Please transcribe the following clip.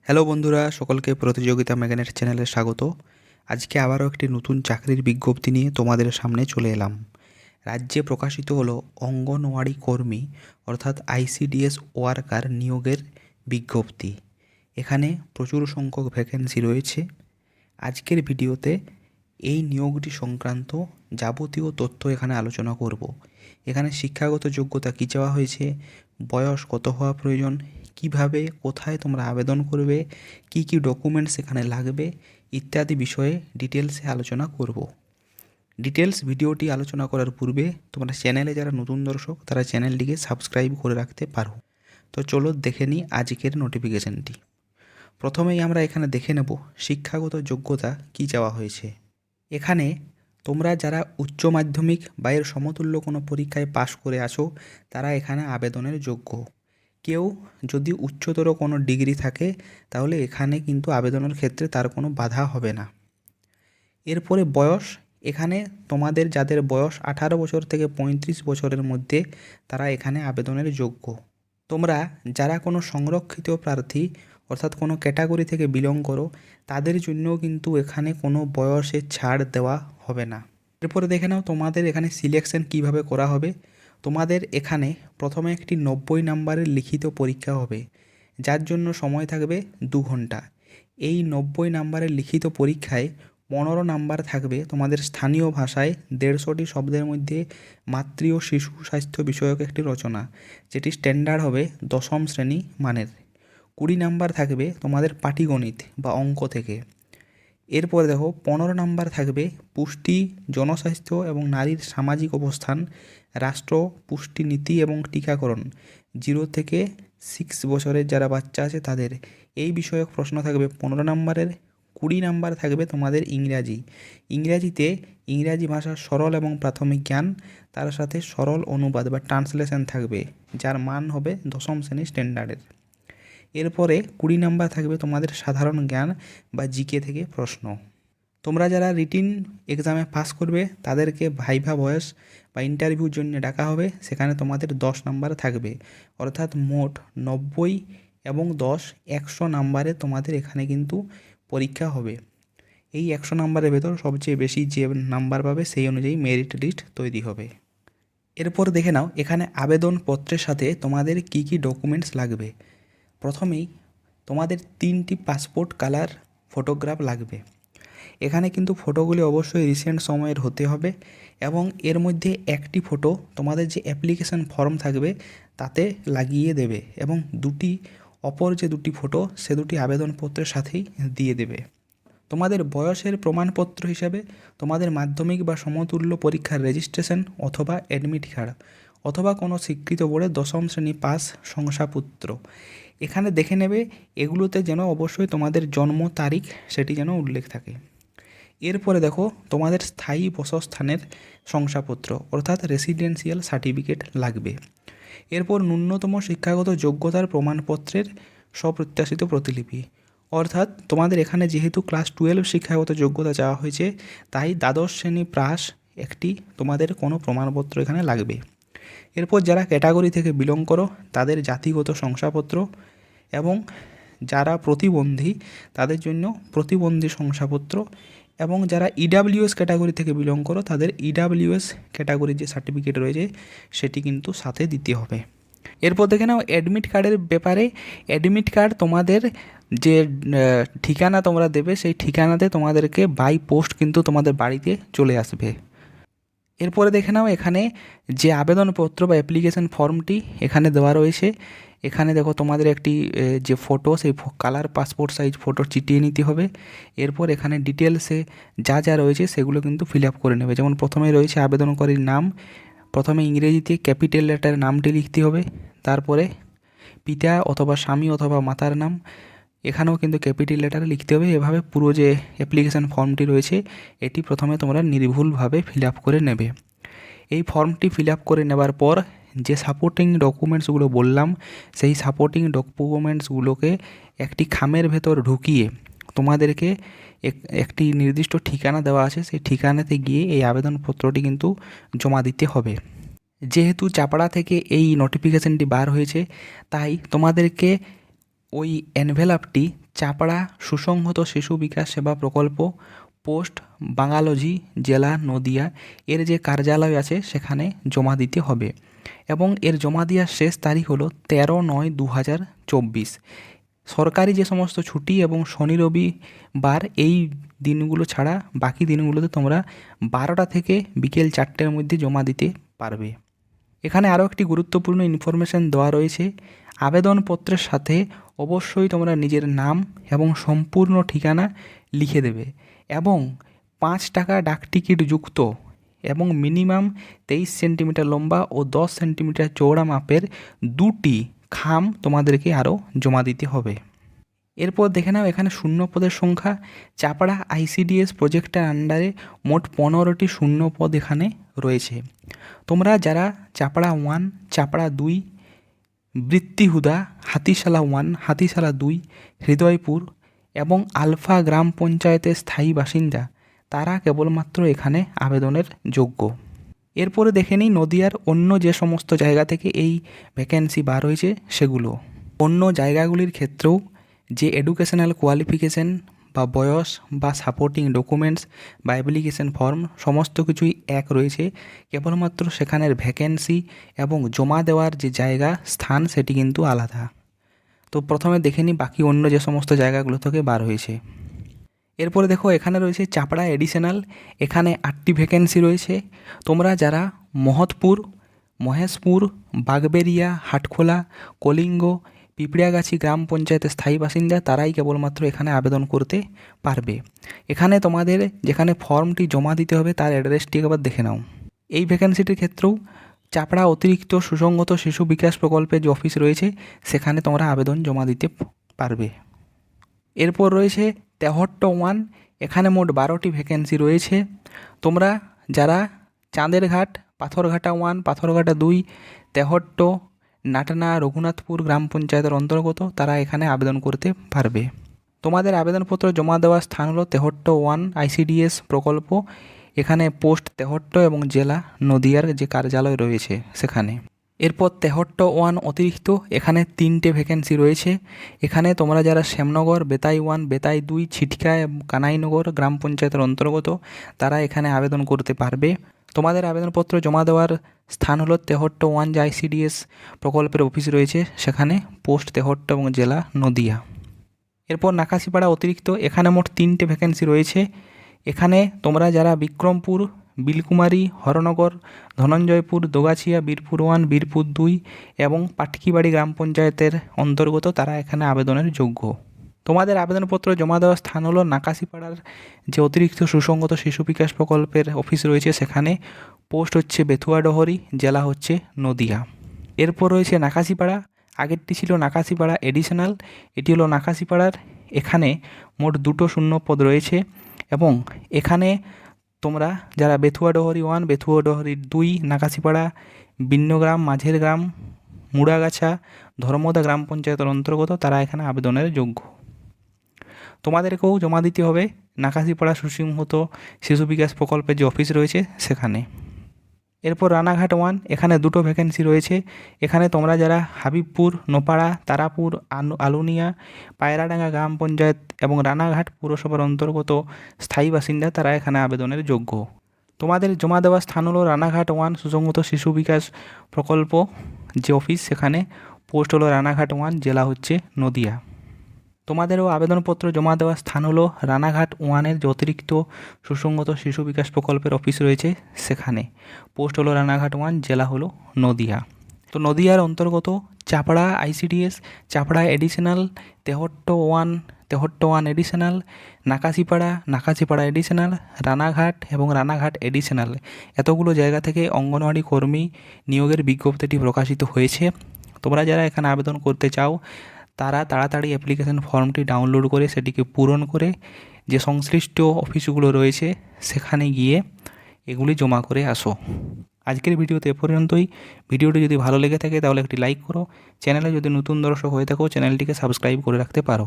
Hello বন্ধুরা, সকলকে প্রতিযোগিতা ম্যাগানের চ্যানেলে স্বাগত। আজকে আবারও একটি নতুন চাকরির বিজ্ঞপ্তি নিয়ে তোমাদের সামনে চলে এলাম। রাজ্যে প্রকাশিত হলো অঙ্গনওয়াড়ি কর্মী অর্থাৎ আইসিডিএস ওয়ার্কার নিয়োগের বিজ্ঞপ্তি। এখানে প্রচুর সংখ্যক ভ্যাকেন্সি রয়েছে। আজকের ভিডিওতে এই নিয়োগটি সংক্রান্ত যাবতীয় তথ্য এখানে আলোচনা করব। এখানে শিক্ষাগত যোগ্যতা কী চাওয়া হয়েছে, বয়স কত হওয়া প্রয়োজন, কিভাবে কোথায় তোমরা আবেদন করবে, কি কি ডকুমেন্টস এখানে লাগবে ইত্যাদি বিষয়ে ডিটেলসে আলোচনা করব। ডিটেলস ভিডিওটি আলোচনা করার পূর্বে তোমরা চ্যানেলে যারা নতুন দর্শক তারা চ্যানেলটিকে সাবস্ক্রাইব করে রাখতে পারো। তো চলো দেখে নিই আজকের নোটিফিকেশনটি। প্রথমেই আমরা এখানে দেখে নেব শিক্ষাগত যোগ্যতা কী চাওয়া হয়েছে। এখানে তোমরা যারা উচ্চ মাধ্যমিক বা এর সমতুল্য কোনো পরীক্ষায় পাশ করে আছো তারা এখানে আবেদনের যোগ্য। কেউ যদি উচ্চতর কোনো ডিগ্রি থাকে তাহলে এখানে কিন্তু আবেদনের ক্ষেত্রে তার কোনো বাধা হবে না। এরপরে বয়স, এখানে তোমাদের যাদের বয়স 18 বছর থেকে 35 বছরের মধ্যে তারা এখানে আবেদনের যোগ্য। তোমরা যারা কোনো সংরক্ষিত প্রার্থী অর্থাৎ কোনো ক্যাটাগরি থেকে বিলং করো তাদের জন্যও কিন্তু এখানে কোনো বয়সের ছাড় দেওয়া হবে না। এরপরে দেখে নাও তোমাদের এখানে সিলেকশন কিভাবে করা হবে। তোমাদের এখানে প্রথমে একটি 90 নাম্বারের লিখিত পরীক্ষা হবে, যার জন্য সময় থাকবে 2 ঘন্টা। এই 90 নাম্বারের লিখিত পরীক্ষায় 15 নাম্বার থাকবে তোমাদের স্থানীয় ভাষায় 150টি শব্দের মধ্যে মাতৃ ও শিশু স্বাস্থ্য বিষয়ক একটি রচনা, যেটি স্ট্যান্ডার্ড হবে 10ম শ্রেণী মানের। 20 নাম্বার থাকবে তোমাদের পাটিগণিত বা অঙ্ক থেকে। এরপরে দেখো 15 নাম্বার থাকবে পুষ্টি, জনস্বাস্থ্য এবং নারীর সামাজিক অবস্থান, রাষ্ট্র, পুষ্টি নীতি এবং টিকাকরণ, 0 থেকে 6 বছরের যারা বাচ্চা আছে তাদের এই বিষয়ক প্রশ্ন থাকবে 15 নাম্বারের। 20 নাম্বার থাকবে তোমাদের ইংরাজি। ইংরাজিতে ইংরাজি ভাষার সরল এবং প্রাথমিক জ্ঞান, তার সাথে সরল অনুবাদ বা ট্রান্সলেশন থাকবে, যার মান হবে 10ম শ্রেণী স্ট্যান্ডার্ডের। এরপরে 20 নাম্বার থাকবে তোমাদের সাধারণ জ্ঞান বা জিকে থেকে প্রশ্ন। তোমরা যারা রিটিন এক্সামে পাস করবে তাদেরকে ভাইভা ভয়েস বা ইন্টারভিউর জন্য ডাকা হবে, সেখানে তোমাদের 10 নাম্বার থাকবে, অর্থাৎ মোট 90 এবং 10 100 নাম্বারে তোমাদের এখানে কিন্তু পরীক্ষা হবে। এই 100 নাম্বারের ভেতর সবচেয়ে বেশি যে নাম্বার পাবে সেই অনুযায়ী মেরিট লিস্ট তৈরি হবে। এরপর দেখে নাও এখানে আবেদনপত্রের সাথে তোমাদের কি কি ডকুমেন্টস লাগবে। প্রথমেই তোমাদের 3টি পাসপোর্ট কালার ফটোগ্রাফ লাগবে। এখানে কিন্তু ফটোগুলি অবশ্যই রিসেন্ট সময়ের হতে হবে এবং এর মধ্যে একটি ফটো তোমাদের যে অ্যাপ্লিকেশন ফর্ম থাকবে তাতে লাগিয়ে দেবে এবং অপর যে দুটি ফটো সে দুটি আবেদনপত্রের সাথেই দিয়ে দেবে। তোমাদের বয়সের প্রমাণপত্র হিসাবে তোমাদের মাধ্যমিক বা সমতুল্য পরীক্ষার রেজিস্ট্রেশন অথবা অ্যাডমিট কার্ড অথবা কোনো স্বীকৃত বোর্ডে 10ম শ্রেণী পাস শংসাপত্র এখানে দেখে নেবে। এগুলোতে যেন অবশ্যই তোমাদের জন্ম তারিখ সেটি যেন উল্লেখ থাকে। এরপরে দেখো তোমাদের স্থায়ী বাসস্থানের শংসাপত্র অর্থাৎ রেসিডেন্সিয়াল সার্টিফিকেট লাগবে। এরপর ন্যূনতম শিক্ষাগত যোগ্যতার প্রমাণপত্রের স্বপ্রত্যাশিত প্রতিলিপি, অর্থাৎ তোমাদের এখানে যেহেতু ক্লাস 12 শিক্ষাগত যোগ্যতা চাওয়া হয়েছে তাই দ্বাদশ শ্রেণী পাস একটি তোমাদের কোনো প্রমাণপত্র এখানে লাগবে। এরপর যারা ক্যাটাগরি থেকে বিলং করো তাদের জাতিগত শংসাপত্র এবং যারা প্রতিবন্ধী তাদের জন্য প্রতিবন্ধী শংসাপত্র এবং যারা ইডাব্লিউএস ক্যাটাগরি থেকে বিলং করো তাদের ইডাব্লিউএস ক্যাটাগরির যে সার্টিফিকেট রয়েছে সেটি কিন্তু সাথে দিতে হবে। এরপর দেখে নাও অ্যাডমিট কার্ডের ব্যাপারে। অ্যাডমিট কার্ড তোমাদের যে ঠিকানা তোমরা দেবে সেই ঠিকানাতে তোমাদেরকে বাই পোস্ট কিন্তু তোমাদের বাড়িতে চলে আসবে। এরপরে দেখে নাও এখানে যে আবেদনপত্র বা অ্যাপ্লিকেশন ফর্মটি এখানে দেওয়া রয়েছে। এখানে দেখো তোমাদের একটি যে ফটো সেই কালার পাসপোর্ট সাইজ ফটো চিটিয়ে নিতে হবে। এরপর এখানে ডিটেলসে যা যা রয়েছে সেগুলো কিন্তু ফিল আপ করে নেবে। যেমন প্রথমে রয়েছে আবেদনকারীর নাম, প্রথমে ইংরেজিতে ক্যাপিটাল লেটারে নামটি লিখতে হবে, তারপরে পিতা অথবা স্বামী অথবা মাতার নাম এখানেও কিন্তু ক্যাপিটাল লেটারে লিখতে হবে। এভাবে পুরো যে অ্যাপ্লিকেশান ফর্মটি রয়েছে এটি প্রথমে তোমরা নির্ভুলভাবে ফিল আপ করে নেবে। এই ফর্মটি ফিল আপ করে নেবার পর যে সাপোর্টিং ডকুমেন্টসগুলো বললাম সেই সাপোর্টিং ডকুমেন্টসগুলোকে একটি খামের ভেতর ঢুকিয়ে তোমাদেরকে একটি নির্দিষ্ট ঠিকানা দেওয়া আছে সেই ঠিকানাতে গিয়ে এই আবেদনপত্রটি কিন্তু জমা দিতে হবে। যেহেতু চাপড়া থেকে এই নোটিফিকেশানটি বার হয়েছে তাই তোমাদেরকে ওই এনভেলপটি চাপড়া সুসংহত শিশু বিকাশ সেবা প্রকল্প, পোস্ট বাঙ্গালোজি, জেলা নদিয়া এর যে কার্যালয় আছে সেখানে জমা দিতে হবে এবং এর জমা দেওয়ার শেষ তারিখ হলো 13/9/2024। সরকারি যে সমস্ত ছুটি এবং শনি রবিবার এই দিনগুলো ছাড়া বাকি দিনগুলোতে তোমরা 12টা থেকে বিকেল 4টের মধ্যে জমা দিতে পারবে। এখানে আরও একটি গুরুত্বপূর্ণ ইনফরমেশান দেওয়া রয়েছে। আবেদনপত্রের সাথে অবশ্যই তোমরা নিজের নাম এবং সম্পূর্ণ ঠিকানা লিখে দেবে এবং 5 টাকা ডাকটিকিট যুক্ত এবং মিনিমাম 23 সেন্টিমিটার লম্বা ও 10 সেন্টিমিটার চওড়া মাপের 2টি খাম তোমাদেরকে আরও জমা দিতে হবে। এরপর দেখে নাও এখানে শূন্য পদের সংখ্যা। চাপড়া আইসিডিএস প্রজেক্টের আন্ডারে মোট 15টি শূন্য পদ এখানে রয়েছে। তোমরা যারা চাপড়া 1, চাপড়া 2, বৃত্তিহুদা, হাতিশালা 1, হাতিশালা 2, হৃদয়পুর এবং আলফা গ্রাম পঞ্চায়েতের স্থায়ী বাসিন্দা তারা কেবলমাত্র এখানে আবেদনের যোগ্য। এরপরে দেখে নিই নদিয়ার অন্য যে সমস্ত জায়গা থেকে এই ভ্যাকেন্সি বার হয়েছে সেগুলো। অন্য জায়গাগুলির ক্ষেত্রেও যে এডুকেশনাল কোয়ালিফিকেশান বা বয়স বা সাপোর্টিং ডকুমেন্টস বা অ্যাপ্লিকেশন ফর্ম সমস্ত কিছুই এক রয়েছে, কেবলমাত্র সেখানের ভ্যাকেন্সি এবং জমা দেওয়ার যে জায়গা স্থান সেটি কিন্তু আলাদা। তো প্রথমে দেখে নিই বাকি অন্য যে সমস্ত জায়গাগুলো থেকে বার হয়েছে। এরপরে দেখো এখানে রয়েছে চাপড়া এডিশনাল, এখানে 8টি ভ্যাকেন্সি রয়েছে। তোমরা যারা মহৎপুর, মহেশপুর, বাগবেরিয়া, হাটখোলা, কলিঙ্গ, পিঁপড়িয়াগাছি গ্রাম পঞ্চায়েতের স্থায়ী বাসিন্দা তারাই কেবলমাত্র এখানে আবেদন করতে পারবে। এখানে তোমাদের যেখানে ফর্মটি জমা দিতে হবে তার অ্যাড্রেসটি একবার দেখে নাও। এই ভ্যাকেন্সিটির ক্ষেত্রেও চাপড়া অতিরিক্ত সুসংহত শিশু বিকাশ প্রকল্পের যে অফিস রয়েছে সেখানে তোমরা আবেদন জমা দিতে পারবে। এরপর রয়েছে তেহট্ট 1, এখানে মোট 12টি ভ্যাকেন্সি রয়েছে। তোমরা যারা চাঁদেরঘাট, পাথরঘাটা 1, পাথরঘাটা 2, তেহট্ট, নাটনা, রঘুনাথপুর গ্রাম পঞ্চায়েতের অন্তর্গত তারা এখানে আবেদন করতে পারবে। তোমাদের আবেদনপত্র জমা দেওয়ার স্থান হলো তেহট্ট 1 আইসিডিএস প্রকল্প, এখানে পোস্ট তেহট্ট এবং জেলা নদিয়ার যে কার্যালয় রয়েছে সেখানে। এরপর তেহট্ট 1 অতিরিক্ত, এখানে 3টে ভ্যাকেন্সি রয়েছে। এখানে তোমরা যারা শ্যামনগর, বেতাই 1, বেতাই 2, ছিটকা এবং কানাইনগর গ্রাম পঞ্চায়েতের অন্তর্গত তারা এখানে আবেদন করতে পারবে। তোমাদের আবেদনপত্র জমা দেওয়ার স্থান হলো তেহট্ট 1 যে আইসিডিএস প্রকল্পের অফিস রয়েছে সেখানে, পোস্ট তেহট্ট এবং জেলা নদিয়া। এরপর নাকাশিপাড়া অতিরিক্ত, এখানে মোট 3টে ভ্যাকেন্সি রয়েছে। এখানে তোমরা যারা বিক্রমপুর, বিলকুমারী, হরনগর, ধনঞ্জয়পুর, দোগাছিয়া, বীরপুর 1, বীরপুর 2 এবং পাটকিবাড়ি গ্রাম পঞ্চায়েতের অন্তর্গত তারা এখানে আবেদনের যোগ্য। তোমাদের আবেদনপত্র জমা দেওয়ার স্থান হলো নাকাশিপাড়ার যে অতিরিক্ত সুসংহত শিশু বিকাশ প্রকল্পের অফিস রয়েছে সেখানে, পোস্ট হচ্ছে বেথুয়াডহরি, জেলা হচ্ছে নদিয়া। এরপর রয়েছে নাকাশিপাড়া, আগেরটি ছিল নাকাশিপাড়া এডিশনাল, এটি হলো নাকাশিপাড়ার। এখানে মোট 2টো শূন্য পদ রয়েছে এবং এখানে তোমরা যারা বেথুয়াডহরি 1, বেথুয়াডহরি 2, নাকাশিপাড়া, বিন্নগ্রাম, মাঝের গ্রাম, মুড়াগাছা, ধর্মদা গ্রাম পঞ্চায়েতের অন্তর্গত তারা এখানে আবেদনের যোগ্য। তোমাদেরকেও জমা দিতে হবে নাকাশিপাড়া সুসংহত শিশু বিকাশ প্রকল্পের যে অফিস রয়েছে সেখানে। এরপর রানাঘাট 1, এখানে 2টো ভ্যাকেন্সি রয়েছে। এখানে তোমরা যারা হাবিবপুর, নোপাড়া, তারাপুর, আলুনিয়া, পায়রাডাঙ্গা গ্রাম পঞ্চায়েত এবং রানাঘাট পুরসভার অন্তর্গত স্থায়ী বাসিন্দা তারা এখানে আবেদনের যোগ্য। তোমাদের জমা দেওয়ার স্থান হলো রানাঘাট 1 সুসংহত শিশু বিকাশ প্রকল্প যে অফিস সেখানে, পোস্ট হলো রানাঘাট 1, জেলা হচ্ছে নদিয়া। তোমাদেরও আবেদনপত্র জমা দেওয়ার স্থান হলো রানাঘাট 1-এর যে অতিরিক্ত সুসংহত শিশু বিকাশ প্রকল্পের অফিস রয়েছে সেখানে, পোস্ট হলো রানাঘাট 1, জেলা হলো নদিয়া। তো নদিয়ার অন্তর্গত Chapra ICDS, Chapra additional, Tehatta 1 additional, Nakashipara additional, Ranaghat এবং রানাঘাট এডিশনাল এতগুলো জায়গা থেকে অঙ্গনওয়াড়ি কর্মী নিয়োগের বিজ্ঞপ্তিটি প্রকাশিত হয়েছে। তোমরা যারা এখানে আবেদন করতে চাও তারা তাড়াতাড়ি অ্যাপ্লিকেশন ফর্মটি ডাউনলোড করে সেটিকে পূরণ করে যে সংশ্লিষ্ট অফিসগুলো রয়েছে সেখানে গিয়ে এগুলি জমা করে আসো। আজকের ভিডিওতে এ পর্যন্তই। ভিডিওটি যদি ভালো লেগে থাকে তাহলে একটি লাইক করো। চ্যানেলে যদি নতুন দর্শক হয়ে থাকো চ্যানেলটিকে সাবস্ক্রাইব করে রাখতে পারো।